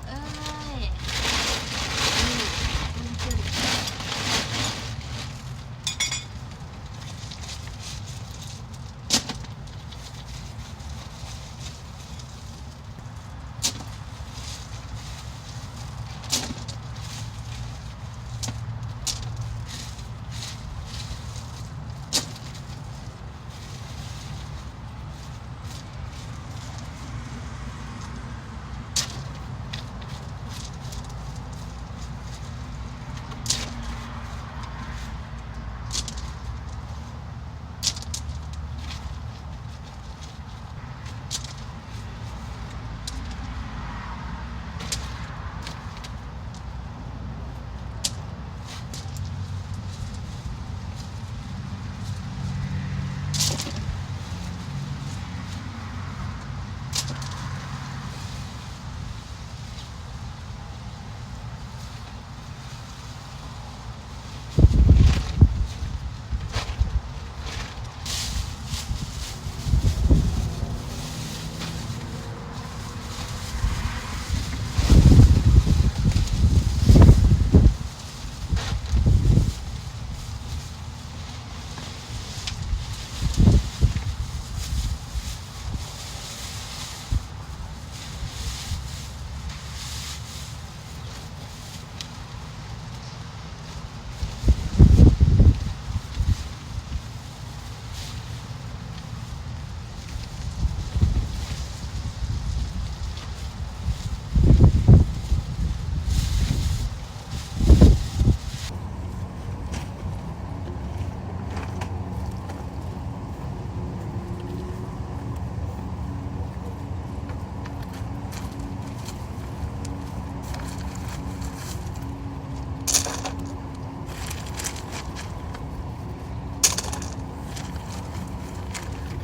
เอ้ย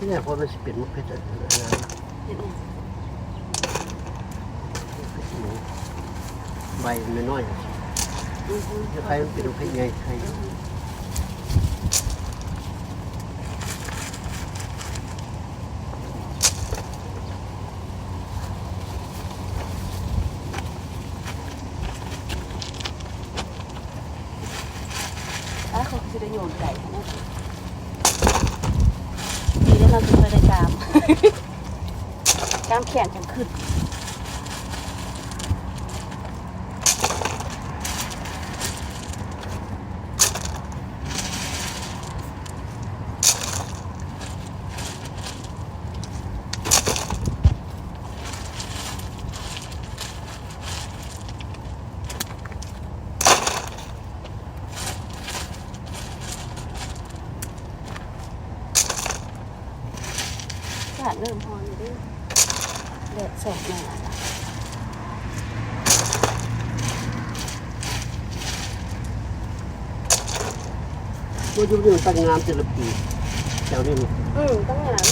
ที่นี่พอมันสิเป็นมุกเพชรอะไรนะใบมันน้อยๆจะใครมันเป็นมุกเพชรไงใครเขาจะได้โยนไก่นะดีแล้วเราจะไปได้กามแขนจังขึ้นเริ่มพออยู่ด้วยแดดแสกหน่อยว่ายุ่งยุ่งตั้งงามจะระปีแถวนี้ตั้งงาน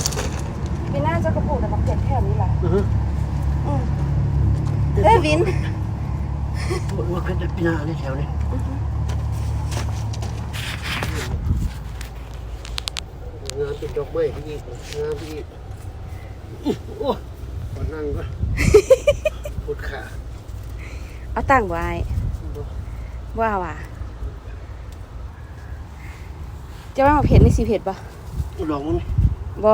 ปีหน้าจะกระปุกแต่มาเก็บแค่นี้แหละวินว่าก็จะปีหน้าในแถวนี้งานเป็นดอกไม้ที่อีกงานที่อีกโอ้ก่อนนั่งก็พุดขาเอาตั้งไว้ว่าจะว่ามาเผ็ดนี่สิเผ็ดปะลองมันบ่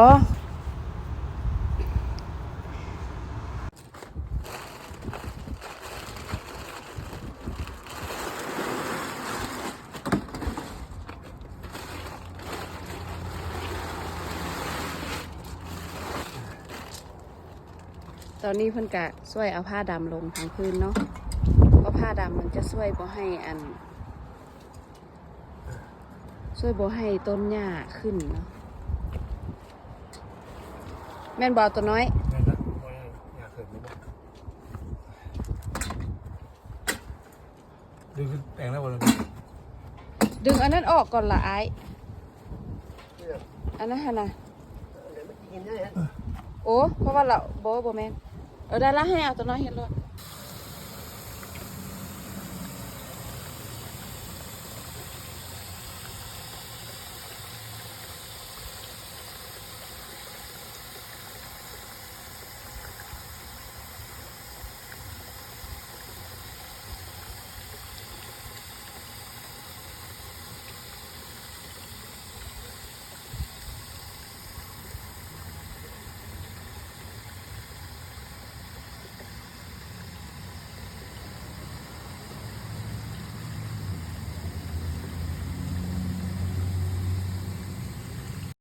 ตอนนี้เพิ่นกะช่วยเอาผ้าดำลงทางพื้นเนาะเพราะผ้าดำมันจะช่วยบ่ให้ช่วยบ่ให้ต้นหญ้าขึ้นเนาะแม่นบ่ตัวน้อยดึงแปลงแล้วบ่เลยดึงอันนั้นออกก่อนละไอ้อันนั้นฮะนะโอ้เพราะว่าเราบ่แม่นได้ละให้เอาตัวน้อยเห็นรถ